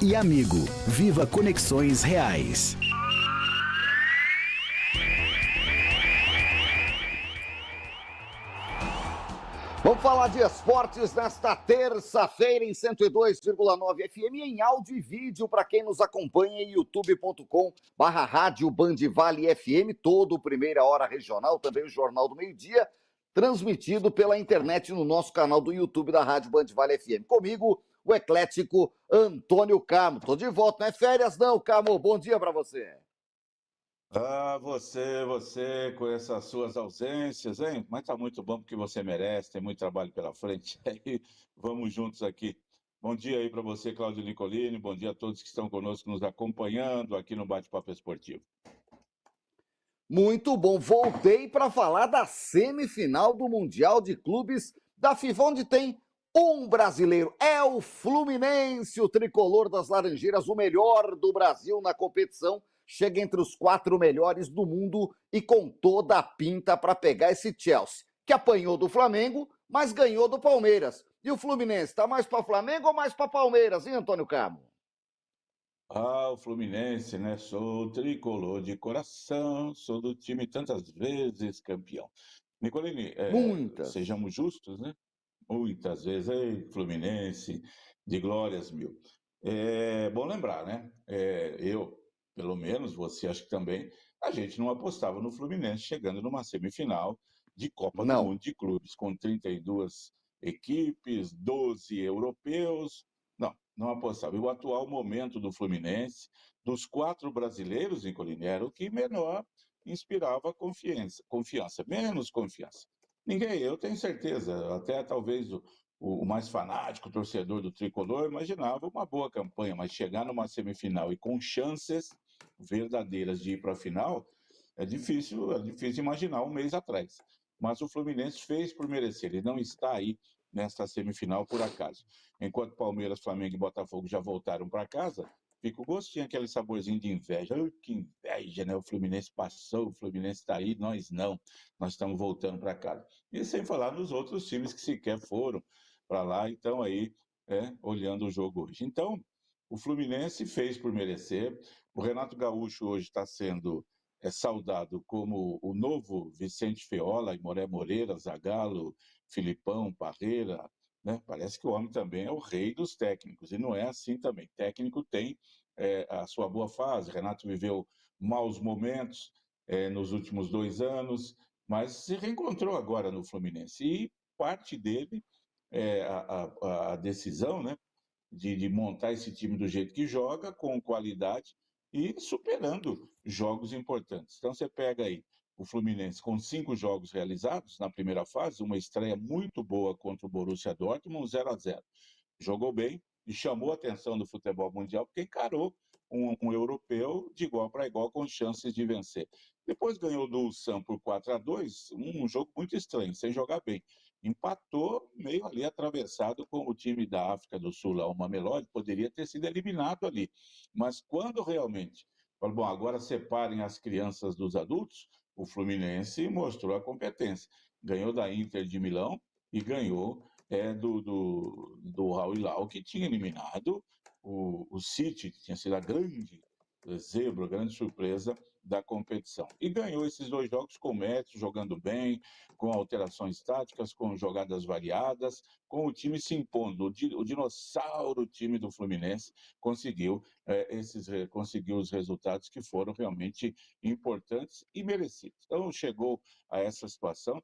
e amigo. Viva conexões reais. Vamos falar de esportes nesta terça-feira em 102,9 FM em áudio e vídeo para quem nos acompanha em youtube.com/rádio Band Vale FM, todo Primeira Hora Regional, também o Jornal do Meio-Dia, transmitido pela internet no nosso canal do YouTube da Rádio Band Vale FM. Comigo, o eclético Antônio Camo. Tô de volta, não é férias não, Camo. Bom dia para você. Ah, você com essas suas ausências, hein? Mas tá muito bom porque você merece, tem muito trabalho pela frente. Aí, vamos juntos aqui. Bom dia aí para você, Cláudio Nicolini. Bom dia a todos que estão conosco, nos acompanhando aqui no Bate-Papo Esportivo. Muito bom. Voltei para falar da semifinal do Mundial de Clubes da FIFA, onde tem um brasileiro. É o Fluminense, o tricolor das Laranjeiras, o melhor do Brasil na competição. Chega entre os 4 melhores do mundo e com toda a pinta para pegar esse Chelsea, que apanhou do Flamengo, mas ganhou do Palmeiras. E o Fluminense, está mais para Flamengo ou mais para Palmeiras, hein, Antônio Camo? Ah, o Fluminense, né? Sou tricolor de coração, sou do time tantas vezes campeão. Nicolini, Muitas. sejamos justos, né? Muitas vezes, ei, Fluminense, de glórias mil. É bom lembrar, né? Eu, pelo menos, você acho que também, a gente não apostava no Fluminense chegando numa semifinal de Copa do Não. Mundo de Clubes, com 32 equipes, 12 europeus. Não apostava. E o atual momento do Fluminense, dos 4 brasileiros, Nicolini, era o que menor inspirava confiança, menos confiança. Ninguém, eu tenho certeza, até talvez o mais fanático torcedor do Tricolor imaginava uma boa campanha, mas chegar numa semifinal e com chances verdadeiras de ir para a final, é difícil imaginar um mês atrás. Mas o Fluminense fez por merecer, ele não está aí nesta semifinal por acaso. Enquanto Palmeiras, Flamengo e Botafogo já voltaram para casa, fica o gostinho, aquele saborzinho de inveja. Ai, que inveja, né? O Fluminense passou, o Fluminense está aí, nós não. Nós estamos voltando para casa. E sem falar nos outros times que sequer foram para lá e estão aí olhando o jogo hoje. Então, o Fluminense fez por merecer. O Renato Gaúcho hoje está sendo saudado como o novo Vicente Feola, Imoré Moreira, Zagallo, Filipão, Parreira, né? Parece que o homem também é o rei dos técnicos, e não é assim também. Técnico tem a sua boa fase, Renato viveu maus momentos nos últimos 2 anos, mas se reencontrou agora no Fluminense, e parte dele é a decisão, né, de montar esse time do jeito que joga, com qualidade e superando jogos importantes. Então você pega aí o Fluminense com 5 jogos realizados na primeira fase, uma estreia muito boa contra o Borussia Dortmund, 0-0. Jogou bem e chamou a atenção do futebol mundial, porque encarou um europeu de igual para igual, com chances de vencer. Depois ganhou do Ulsan por 4-2, um jogo muito estranho, sem jogar bem. Empatou meio ali atravessado com o time da África do Sul, lá, o Mamelodi, poderia ter sido eliminado ali. Mas quando realmente falou, bom, agora separem as crianças dos adultos, o Fluminense mostrou a competência. Ganhou da Inter de Milão e ganhou do Al Hilal, que tinha eliminado o City, que tinha sido a grande zebra, a grande surpresa da competição. E ganhou esses 2 jogos com mérito, jogando bem, com alterações táticas, com jogadas variadas, com o time se impondo. O dinossauro time do Fluminense conseguiu conseguiu os resultados que foram realmente importantes e merecidos. Então, chegou a essa situação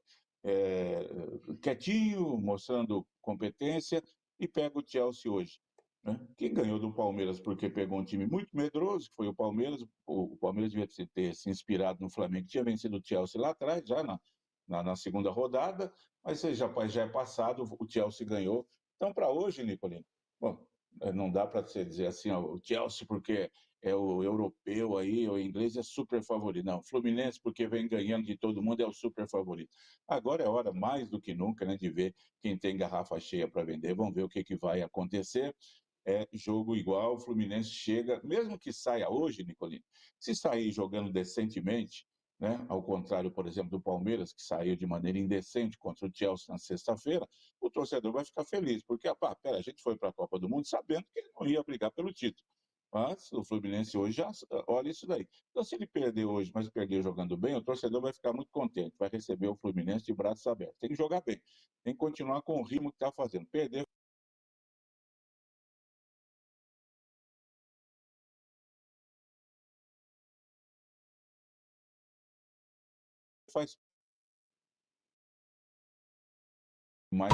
quietinho, mostrando competência, e pega o Chelsea hoje, né? Que ganhou do Palmeiras porque pegou um time muito medroso, que foi o Palmeiras. O Palmeiras devia ter se inspirado no Flamengo, que tinha vencido o Chelsea lá atrás, já na segunda rodada, mas já é passado, o Chelsea ganhou. Então, para hoje, Nicolino, bom, não dá para você dizer assim, ó, o Chelsea porque é o europeu aí, o inglês é super favorito. Não, o Fluminense porque vem ganhando de todo mundo é o super favorito. Agora é hora, mais do que nunca, né, de ver quem tem garrafa cheia para vender. Vamos ver o que vai acontecer. É jogo igual, o Fluminense chega, mesmo que saia hoje, Nicolino, se sair jogando decentemente, né? Ao contrário, por exemplo, do Palmeiras, que saiu de maneira indecente contra o Chelsea na sexta-feira, o torcedor vai ficar feliz, porque, a gente foi para a Copa do Mundo sabendo que ele não ia brigar pelo título. Mas o Fluminense hoje já olha isso daí. Então, se ele perder hoje, mas perder jogando bem, o torcedor vai ficar muito contente, vai receber o Fluminense de braços abertos. Tem que jogar bem, tem que continuar com o ritmo que está fazendo. Perder faz mais.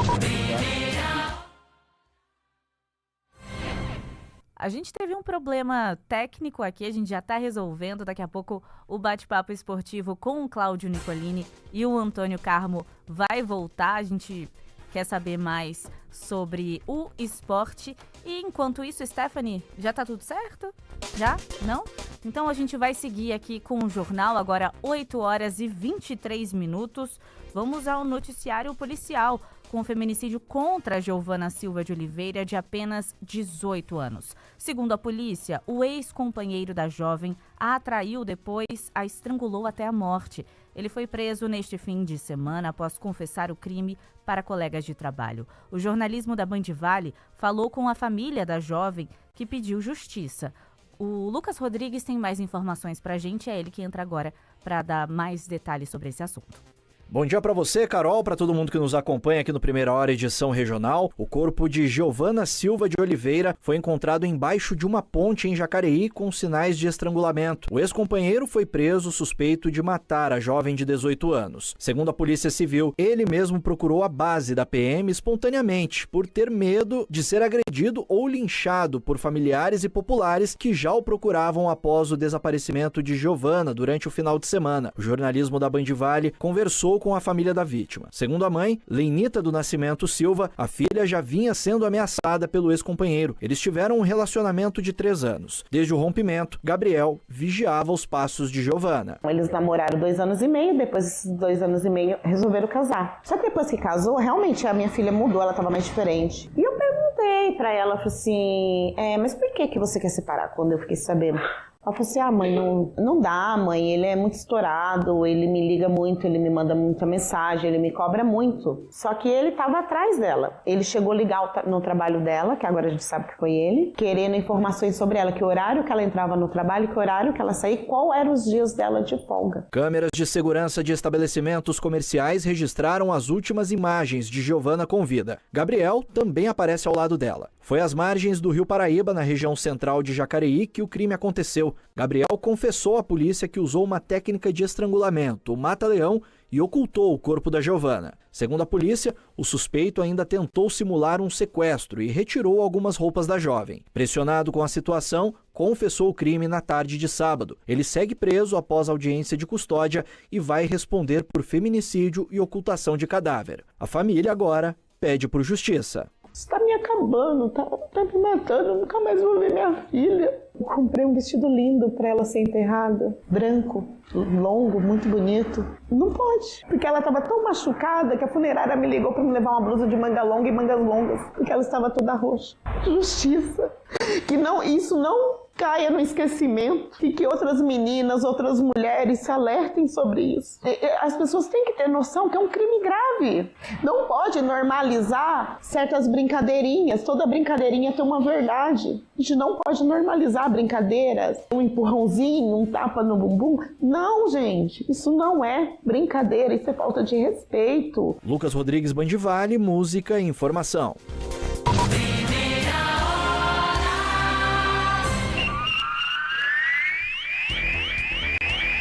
A gente teve um problema técnico aqui, a gente já está resolvendo. Daqui a pouco o bate-papo esportivo com o Cláudio Nicolini e o Antônio Carmo vai voltar. A gente quer saber mais sobre o esporte. E enquanto isso, Stephanie, já tá tudo certo? Já? Não? Então a gente vai seguir aqui com o jornal, agora 8 horas e 23 minutos. Vamos ao noticiário policial, com o feminicídio contra Giovana Silva de Oliveira, de apenas 18 anos. Segundo a polícia, o ex-companheiro da jovem a atraiu, depois a estrangulou até a morte. Ele foi preso neste fim de semana após confessar o crime para colegas de trabalho. O jornalismo da Band Vale falou com a família da jovem, que pediu justiça. O Lucas Rodrigues tem mais informações para a gente, é ele que entra agora para dar mais detalhes sobre esse assunto. Bom dia para você, Carol, para todo mundo que nos acompanha aqui no Primeira Hora Edição Regional. O corpo de Giovana Silva de Oliveira foi encontrado embaixo de uma ponte em Jacareí com sinais de estrangulamento. O ex-companheiro foi preso suspeito de matar a jovem de 18 anos. Segundo a Polícia Civil, ele mesmo procurou a base da PM espontaneamente por ter medo de ser agredido ou linchado por familiares e populares que já o procuravam após o desaparecimento de Giovana durante o final de semana. O jornalismo da Band Vale conversou com a família da vítima. Segundo a mãe, Lenita do Nascimento Silva, a filha já vinha sendo ameaçada pelo ex-companheiro. Eles tiveram um relacionamento de 3 anos. Desde o rompimento, Gabriel vigiava os passos de Giovana. Eles namoraram 2 anos e meio, depois desses 2 anos e meio resolveram casar. Só que depois que casou, realmente a minha filha mudou, ela estava mais diferente. E eu perguntei pra ela, falei assim, mas por que você quer separar? Quando eu fiquei sabendo. Ela falou assim, mãe, não dá, mãe, ele é muito estourado, ele me liga muito, ele me manda muita mensagem, ele me cobra muito. Só que ele estava atrás dela. Ele chegou a ligar no trabalho dela, que agora a gente sabe que foi ele, querendo informações sobre ela, que horário que ela entrava no trabalho, que horário que ela saía, qual eram os dias dela de folga. Câmeras de segurança de estabelecimentos comerciais registraram as últimas imagens de Giovana com vida. Gabriel também aparece ao lado dela. Foi às margens do Rio Paraíba, na região central de Jacareí, que o crime aconteceu. Gabriel confessou à polícia que usou uma técnica de estrangulamento, o mata-leão, e ocultou o corpo da Giovana. Segundo a polícia, o suspeito ainda tentou simular um sequestro e retirou algumas roupas da jovem. Pressionado com a situação, confessou o crime na tarde de sábado. Ele segue preso após audiência de custódia e vai responder por feminicídio e ocultação de cadáver. A família agora pede por justiça. Isso tá me acabando, tá me matando, eu nunca mais vou ver minha filha. Eu comprei um vestido lindo pra ela ser enterrada, branco, longo, muito bonito. Não pode, porque ela tava tão machucada que a funerária me ligou pra me levar uma blusa de manga longa e mangas longas, porque ela estava toda roxa. Justiça, que isso não caia no esquecimento e que outras meninas, outras mulheres se alertem sobre isso. As pessoas têm que ter noção que é um crime grave. Não pode normalizar certas brincadeirinhas. Toda brincadeirinha tem uma verdade. A gente não pode normalizar brincadeiras, um empurrãozinho, um tapa no bumbum. Não, gente, isso não é brincadeira, isso é falta de respeito. Lucas Rodrigues, Band Vale, música e informação.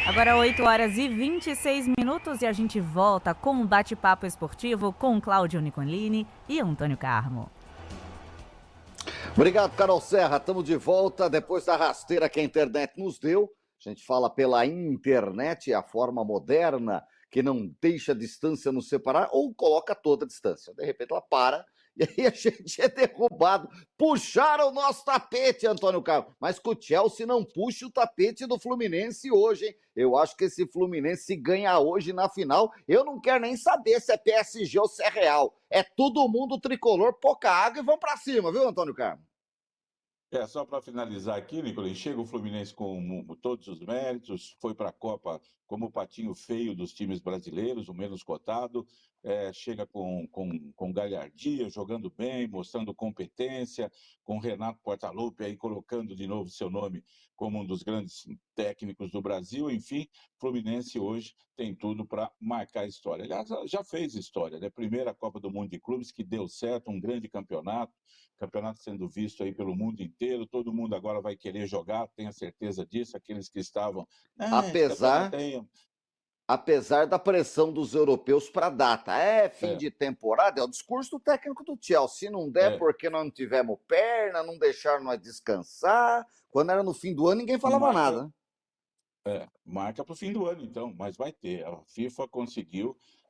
Agora 8 horas e 26 minutos e a gente volta com um bate-papo esportivo com Cláudio Nicolini e Antônio Carmo. Obrigado, Carol Serra. Estamos de volta depois da rasteira que a internet nos deu. A gente fala pela internet, a forma moderna que não deixa a distância nos separar ou coloca toda a distância. De repente ela para e aí a gente é derrubado. Puxaram o nosso tapete, Antônio Carlos. Mas que o Chelsea não puxa o tapete do Fluminense hoje, hein? Eu acho que esse Fluminense, se ganhar hoje na final, eu não quero nem saber se é PSG ou se é Real. É todo mundo tricolor, pouca água e vamos pra cima, viu, Antônio Carlos? Só para finalizar aqui, Nicolas, chega o Fluminense com todos os méritos, foi para a Copa como o patinho feio dos times brasileiros, o menos cotado, chega com galhardia, jogando bem, mostrando competência, com Renato Portaluppi aí colocando de novo seu nome como um dos grandes técnicos do Brasil. Enfim, Fluminense hoje tem tudo para marcar história. Aliás, já fez história, né? Primeira Copa do Mundo de Clubes, que deu certo, um grande campeonato sendo visto aí pelo mundo inteiro, todo mundo agora vai querer jogar, tenha certeza disso, aqueles que estavam, esse campeonato Apesar, aí, apesar da pressão dos europeus para a data. É fim é, de temporada, é o discurso do técnico do Chelsea. Se não der, é, porque nós não tivemos perna, não deixaram nós descansar. Quando era no fim do ano, ninguém falava marca, nada. marca para o fim do ano, então, mas vai ter. A FIFA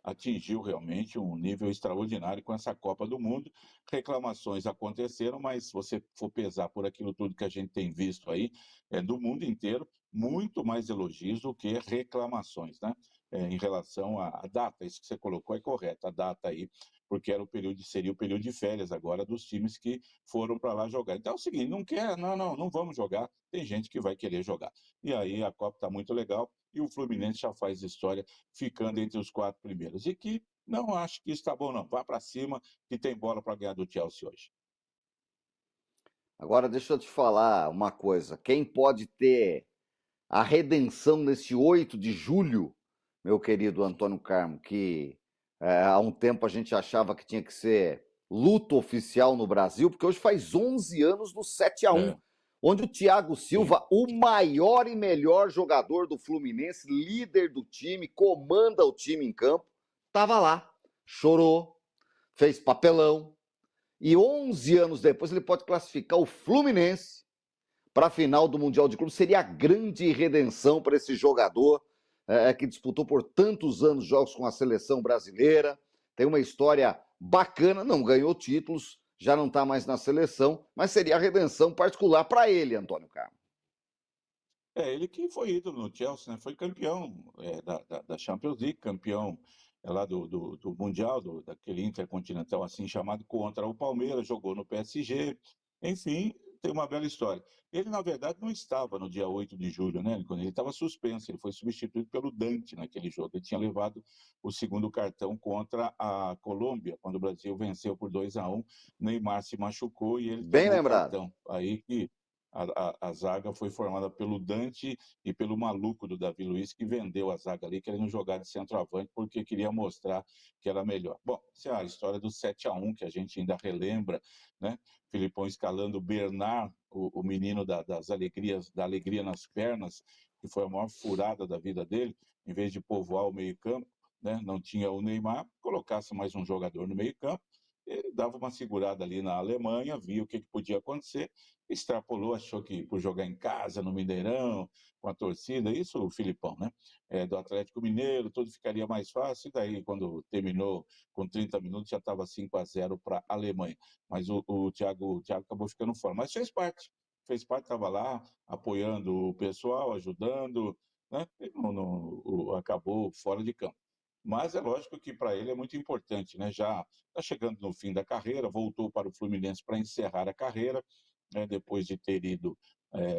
atingiu realmente um nível extraordinário com essa Copa do Mundo. Reclamações aconteceram, mas se você for pesar por aquilo tudo que a gente tem visto aí, do mundo inteiro, muito mais elogios do que reclamações, né? Em relação à data, isso que você colocou é correto, a data aí, porque seria o período de férias agora dos times que foram para lá jogar. Então é o seguinte, não quer, não vamos jogar, tem gente que vai querer jogar. E aí a Copa está muito legal e o Fluminense já faz história ficando entre os 4 primeiros. E que não acho que isso está bom, não. Vá para cima, que tem bola para ganhar do Chelsea hoje. Agora, deixa eu te falar uma coisa. Quem pode ter a redenção nesse 8 de julho, meu querido Antônio Carmo, que há um tempo a gente achava que tinha que ser luto oficial no Brasil, porque hoje faz 11 anos do 7-1, É, onde o Thiago sim. Silva, o maior e melhor jogador do Fluminense, líder do time, comanda o time em campo, estava lá, chorou, fez papelão, e 11 anos depois ele pode classificar o Fluminense para a final do Mundial de Clubes. Seria a grande redenção para esse jogador que disputou por tantos anos jogos com a seleção brasileira. Tem uma história bacana, não ganhou títulos, já não está mais na seleção, mas seria a redenção particular para ele, Antônio Carlos. Ele que foi ídolo no Chelsea, né? Foi campeão da Champions League, campeão lá do Mundial, daquele Intercontinental assim chamado, contra o Palmeiras, jogou no PSG, enfim, tem uma bela história. Ele, na verdade, não estava no dia 8 de julho, né? Quando ele estava suspenso, ele foi substituído pelo Dante naquele jogo. Ele tinha levado o segundo cartão contra a Colômbia, quando o Brasil venceu por 2-1, Neymar se machucou e ele Bem tomou o lembrado. cartão. Aí que a zaga foi formada pelo Dante e pelo maluco do Davi Luiz, que vendeu a zaga ali, querendo jogar de centroavante, porque queria mostrar que era melhor. Bom, essa é a história do 7-1, que a gente ainda relembra, né? Filipão escalando o Bernard, o menino das alegrias, da alegria nas pernas, que foi a maior furada da vida dele, em vez de povoar o meio-campo, né? Não tinha o Neymar, colocasse mais um jogador no meio-campo, ele dava uma segurada ali na Alemanha, via o que podia acontecer, extrapolou, achou que por jogar em casa, no Mineirão, com a torcida, isso o Filipão, né? Do Atlético Mineiro, tudo ficaria mais fácil, e daí quando terminou com 30 minutos já estava 5-0 para a Alemanha. Mas o Thiago acabou ficando fora, mas fez parte, estava lá apoiando o pessoal, ajudando, né? Ele acabou fora de campo. Mas é lógico que para ele é muito importante, né? Já está chegando no fim da carreira, voltou para o Fluminense para encerrar a carreira, né? Depois de ter ido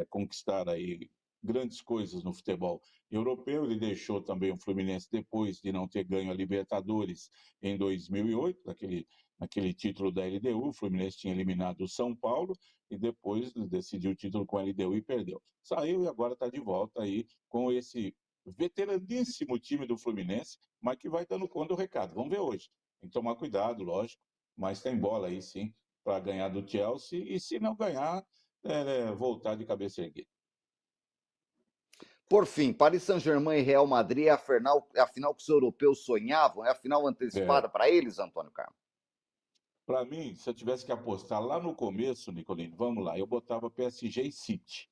conquistar aí grandes coisas no futebol europeu. Ele deixou também o Fluminense depois de não ter ganho a Libertadores em 2008, naquele título da LDU. O Fluminense tinha eliminado o São Paulo e depois decidiu o título com a LDU e perdeu. Saiu e agora está de volta aí com esse veteraníssimo time do Fluminense, mas que vai dando conta do recado. Vamos ver hoje. Tem que tomar cuidado, lógico, mas tem bola aí sim para ganhar do Chelsea e se não ganhar, voltar de cabeça erguida. Por fim, Paris Saint-Germain e Real Madrid é a final que os europeus sonhavam? É a final antecipada para eles, Antônio Carlos? Para mim, se eu tivesse que apostar lá no começo, Nicolino, vamos lá, eu botava PSG e City.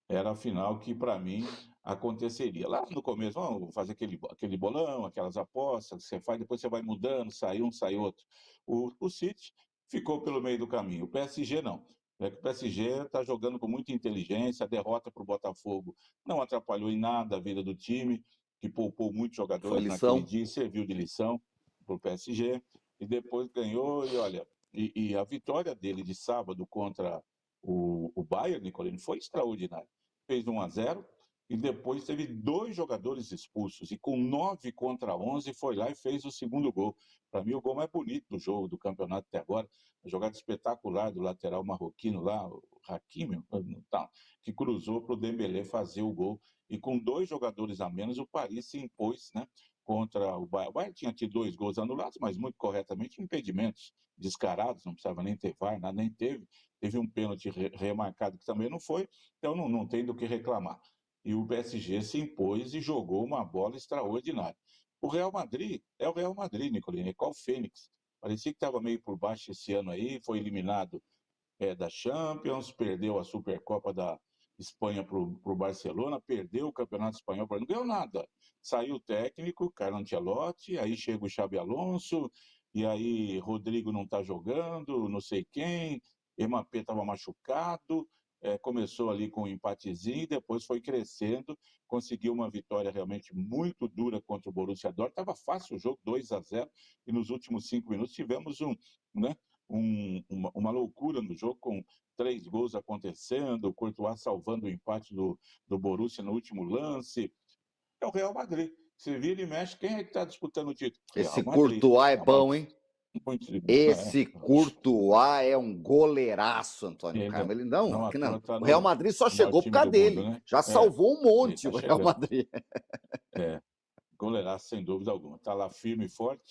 Era a final que, para mim, aconteceria. Lá no começo, vamos fazer aquele bolão, aquelas apostas que você faz, depois você vai mudando, sai um, sai outro. O City ficou pelo meio do caminho. O PSG não. É que o PSG está jogando com muita inteligência, a derrota para o Botafogo não atrapalhou em nada a vida do time, que poupou muitos Foi jogadores naquele lição. dia e serviu de lição para o PSG. E depois ganhou, e olha, e a vitória dele de sábado contra o Bayern, Nicolini, foi extraordinário. Fez 1-0 e depois teve 2 jogadores expulsos. E com 9 contra 11 foi lá e fez o segundo gol. Para mim, o gol mais bonito do jogo, do campeonato até agora. A jogada espetacular do lateral marroquino lá, o Hakimi, que cruzou para o Dembélé fazer o gol. E com 2 jogadores a menos, o Paris se impôs, né, contra o Bayern. O Bayern tinha tido 2 gols anulados, mas muito corretamente impedimentos descarados, não precisava nem ter VAR, nada, nem teve. Teve um pênalti remarcado que também não foi, então não tem do que reclamar. E o PSG se impôs e jogou uma bola extraordinária. O Real Madrid é o Real Madrid, Nicolini, é qual o Fênix. Parecia que estava meio por baixo esse ano aí, foi eliminado da Champions, perdeu a Supercopa da Espanha para o Barcelona, perdeu o Campeonato Espanhol, não ganhou nada. Saiu o técnico, Carlo Ancelotti, aí chega o Xabi Alonso, e aí Rodrigo não está jogando, não sei quem, Mbappé estava machucado, começou ali com um empatezinho, depois foi crescendo, conseguiu uma vitória realmente muito dura contra o Borussia Dortmund. Estava fácil o jogo, 2-0, e nos últimos 5 minutos tivemos uma loucura no jogo, com 3 gols acontecendo, o Courtois salvando o empate do Borussia no último lance. É o Real Madrid. Se vira e mexe, quem é que está disputando o título? Esse Courtois é bom, hein? Esse Courtois é um goleiraço, Antônio Carmo. Ele não, aqui não. O Real Madrid só chegou por causa dele. Né? Já salvou um monte o Real Madrid. Goleiraço, sem dúvida alguma. Está lá firme e forte.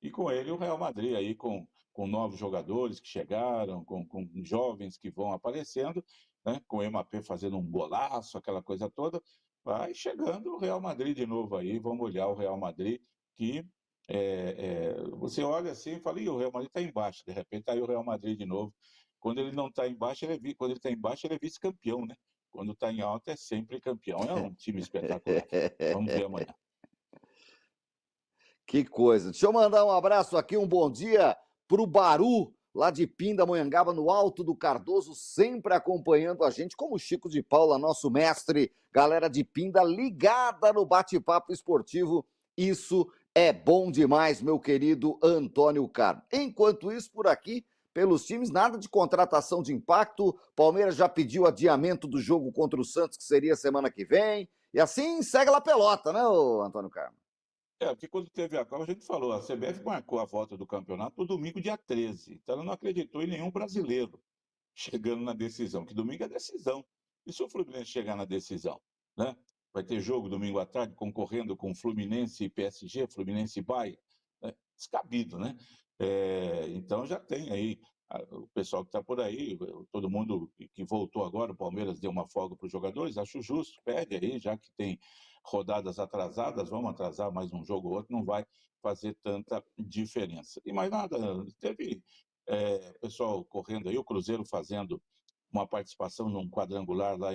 E com ele o Real Madrid aí com novos jogadores que chegaram, com jovens que vão aparecendo, né? Com o Mbappé fazendo um golaço, aquela coisa toda. Vai chegando o Real Madrid de novo aí. Vamos olhar o Real Madrid que... você olha assim e fala, o Real Madrid está embaixo, de repente está aí o Real Madrid de novo. Quando ele não está embaixo, quando ele está embaixo, ele é vice-campeão, né? Quando está em alta, é sempre campeão. É um time espetacular. Vamos ver amanhã. Que coisa. Deixa eu mandar um abraço aqui, um bom dia para o Baru, lá de Pindamonhangaba, no Alto do Cardoso, sempre acompanhando a gente, como o Chico de Paula, nosso mestre. Galera de Pinda ligada no bate-papo esportivo. Isso é bom demais, meu querido Antônio Carmo. Enquanto isso, por aqui, pelos times, nada de contratação de impacto. Palmeiras já pediu adiamento do jogo contra o Santos, que seria semana que vem. E assim segue lá a pelota, né, Antônio Carmo? Porque quando teve a Copa, a gente falou, a CBF marcou a volta do campeonato no domingo, dia 13. Então ela não acreditou em nenhum brasileiro chegando na decisão, que domingo é decisão. E se o Fluminense chegar na decisão, né? Vai ter jogo domingo à tarde, concorrendo com Fluminense e PSG, Fluminense e Bahia, né? Descabido, né? Então já tem aí o pessoal que está por aí, todo mundo que voltou agora, o Palmeiras deu uma folga para os jogadores, acho justo, pede aí, já que tem rodadas atrasadas, vamos atrasar mais um jogo ou outro, não vai fazer tanta diferença. E mais nada, teve pessoal correndo aí, o Cruzeiro fazendo uma participação num quadrangular lá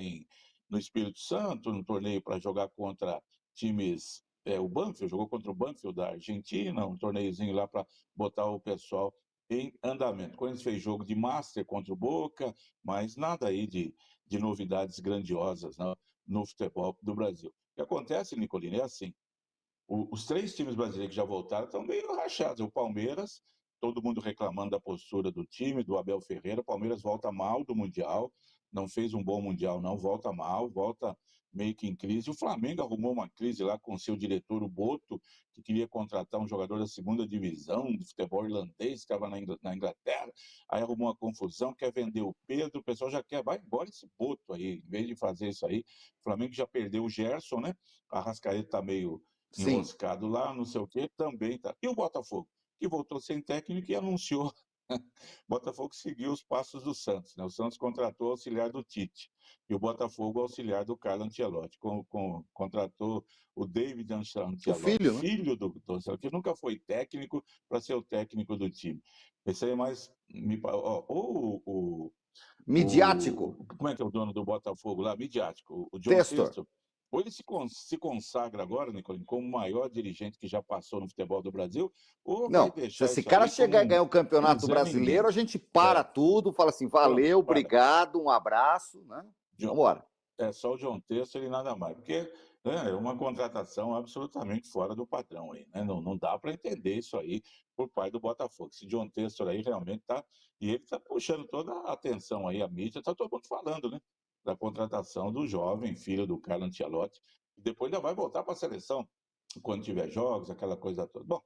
no Espírito Santo, num torneio para jogar contra times, o Banfield, jogou contra o Banfield da Argentina, um torneiozinho lá para botar o pessoal em andamento. Quando fez jogo de Master contra o Boca, mas nada aí de novidades grandiosas, né, no futebol do Brasil. O que acontece, Nicolini, é assim, os 3 times brasileiros que já voltaram estão meio rachados. O Palmeiras, todo mundo reclamando da postura do time, do Abel Ferreira. O Palmeiras volta mal do Mundial, não fez um bom Mundial, não, volta mal, volta meio que em crise. O Flamengo arrumou uma crise lá com seu diretor, o Boto, que queria contratar um jogador da segunda divisão do futebol irlandês, que estava na Inglaterra, aí arrumou uma confusão, quer vender o Pedro, o pessoal já quer, vai embora esse Boto aí, em vez de fazer isso aí. O Flamengo já perdeu o Gerson, né? A Arrascaeta está meio enroscado lá, não sei o quê, também tá. E o Botafogo, que voltou sem técnico e anunciou. Botafogo seguiu os passos do Santos, né? O Santos contratou o auxiliar do Tite e o Botafogo o auxiliar do Carlo Ancelotti. Contratou o David Ancelotti, o filho do Ancelotti, que nunca foi técnico, para ser o técnico do time. Esse aí é mais... midiático. Como é que é o dono do Botafogo lá? Midiático. O John Textor. Ou ele se consagra agora, Nicolini, como o maior dirigente que já passou no futebol do Brasil, ou não, vai deixar se esse cara chegar e ganhar o Campeonato Brasileiro, a gente para tudo, fala assim, valeu, obrigado, um abraço, né? Vamos embora. É só o John Textor e nada mais, porque é uma contratação absolutamente fora do padrão aí, né? Não dá para entender isso aí. por parte do Botafogo. Esse John Textor aí realmente está, e ele está puxando toda a atenção aí, a mídia, está todo mundo falando, né? Da contratação do jovem filho do Carlo Ancelotti, e depois ainda vai voltar para a seleção, quando tiver jogos, aquela coisa toda. Bom,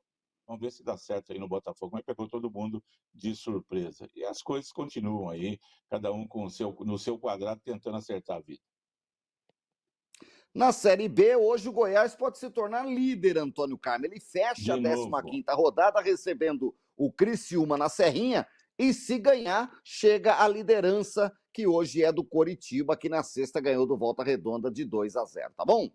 vamos ver se dá certo aí no Botafogo, mas pegou todo mundo de surpresa. E as coisas continuam aí, cada um no seu quadrado, tentando acertar a vida. Na Série B, hoje o Goiás pode se tornar líder, Antônio Carmo. Ele fecha a De novo. 15ª rodada, recebendo o Criciúma na Serrinha, e se ganhar, chega à liderança, que hoje é do Coritiba, que na sexta ganhou do Volta Redonda de 2-0, tá bom?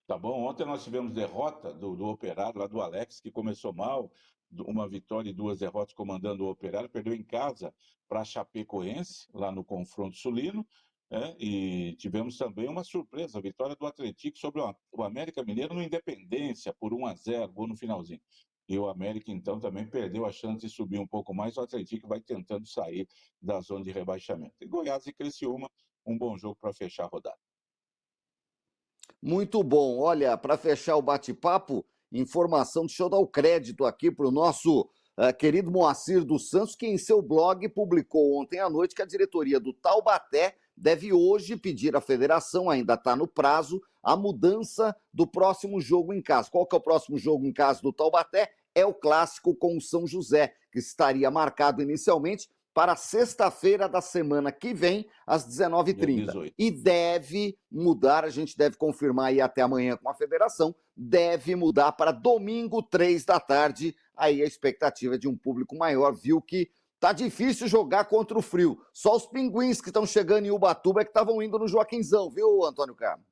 Tá bom, ontem nós tivemos derrota do Operário, lá do Alex, que começou mal, uma vitória e 2 derrotas comandando o Operário, perdeu em casa para a Chapecoense, lá no confronto sulino, e tivemos também uma surpresa, a vitória do Atlético sobre o América Mineiro no Independência, por 1-0, gol no finalzinho. E o América, então, também perdeu a chance de subir um pouco mais, o Atlético vai tentando sair da zona de rebaixamento. E Goiás e Criciúma, um bom jogo para fechar a rodada. Muito bom. Olha, para fechar o bate-papo, informação, deixa eu dar o crédito aqui para o nosso querido Moacir dos Santos, que em seu blog publicou ontem à noite que a diretoria do Taubaté deve hoje pedir à federação, ainda está no prazo, a mudança do próximo jogo em casa. Qual que é o próximo jogo em casa do Taubaté? É o clássico com o São José, que estaria marcado inicialmente para sexta-feira da semana que vem, às 19h30. E deve mudar, a gente deve confirmar aí até amanhã com a federação, deve mudar para domingo, 3 da tarde. Aí a expectativa é de um público maior, viu que tá difícil jogar contra o frio. Só os pinguins que estão chegando em Ubatuba é que estavam indo no Joaquinzão, viu, Antônio Carmo?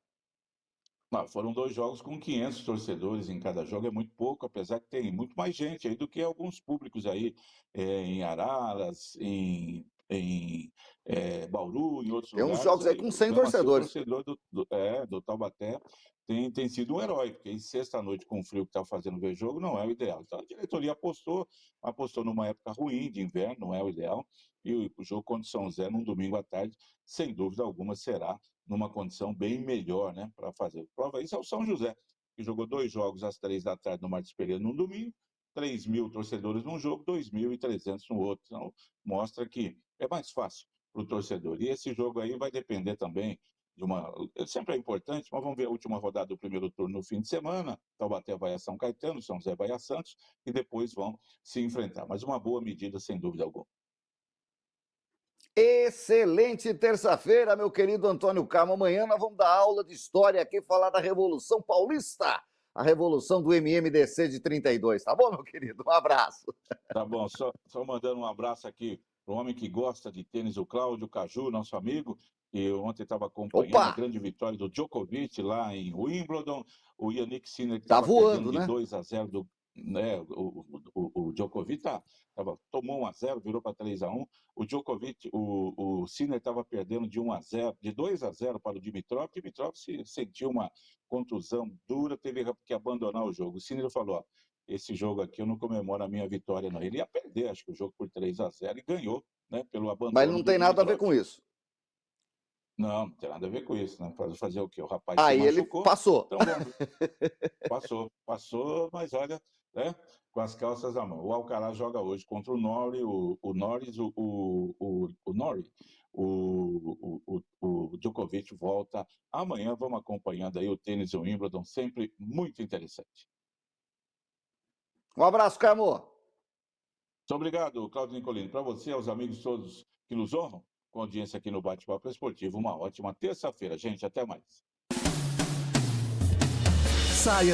Foram 2 jogos com 500 torcedores em cada jogo, é muito pouco, apesar que tem muito mais gente aí do que alguns públicos aí em Araras, em Bauru, em outros lugares. Tem uns jogos aí com 100 torcedores. O torcedor do Taubaté tem sido um herói, porque em sexta-noite, com o frio que está fazendo ver jogo, não é o ideal. Então a diretoria apostou numa época ruim de inverno, não é o ideal, e o jogo contra o São José, num domingo à tarde, sem dúvida alguma, será numa condição bem melhor, né, para fazer. Prova isso é o São José, que jogou 2 jogos às 3 da tarde no Martins Pereira num domingo, 3.000 torcedores num jogo, 2.300 no outro. Então, mostra que é mais fácil para o torcedor. E esse jogo aí vai depender também sempre é importante, mas vamos ver a última rodada do primeiro turno no fim de semana. Taubaté vai a São Caetano, São José vai a Santos, e depois vão se enfrentar. Mas uma boa medida, sem dúvida alguma. Excelente terça-feira, meu querido Antônio Carmo. Amanhã nós vamos dar aula de história aqui, falar da Revolução Paulista, a Revolução do MMDC de 32. Tá bom, meu querido? Um abraço. Tá bom, só mandando um abraço aqui para o homem que gosta de tênis, o Cláudio Caju, nosso amigo, que ontem estava acompanhando a grande vitória do Djokovic lá em Wimbledon. O Yannick Sinner que estava perdendo de 2-0 do... O Djokovic tomou 1-0, virou para 3-1. O Djokovic, o Sinner estava perdendo de 1-0, de 2-0 para o Dimitrov. Dimitrov sentiu uma contusão dura, teve que abandonar o jogo. O Sinner falou: esse jogo aqui eu não comemoro a minha vitória, não. Ele ia perder, acho que o jogo por 3-0 e ganhou, né, pelo abandono. Mas não tem nada a ver com isso. Não tem nada a ver com isso, né? Fazer o quê? O rapaz se machucou. Ele passou. Então, passou, mas olha, né? Com as calças à mão. O Alcaraz joga hoje contra o Norrie, o Djokovic volta amanhã. Vamos acompanhando aí o tênis e o Wimbledon, sempre muito interessante. Um abraço, Carmo. Muito obrigado, Cláudio Nicolini. Para você, aos amigos todos que nos honram com audiência aqui no Bate-Papo Esportivo, uma ótima terça-feira, gente. Até mais. Saia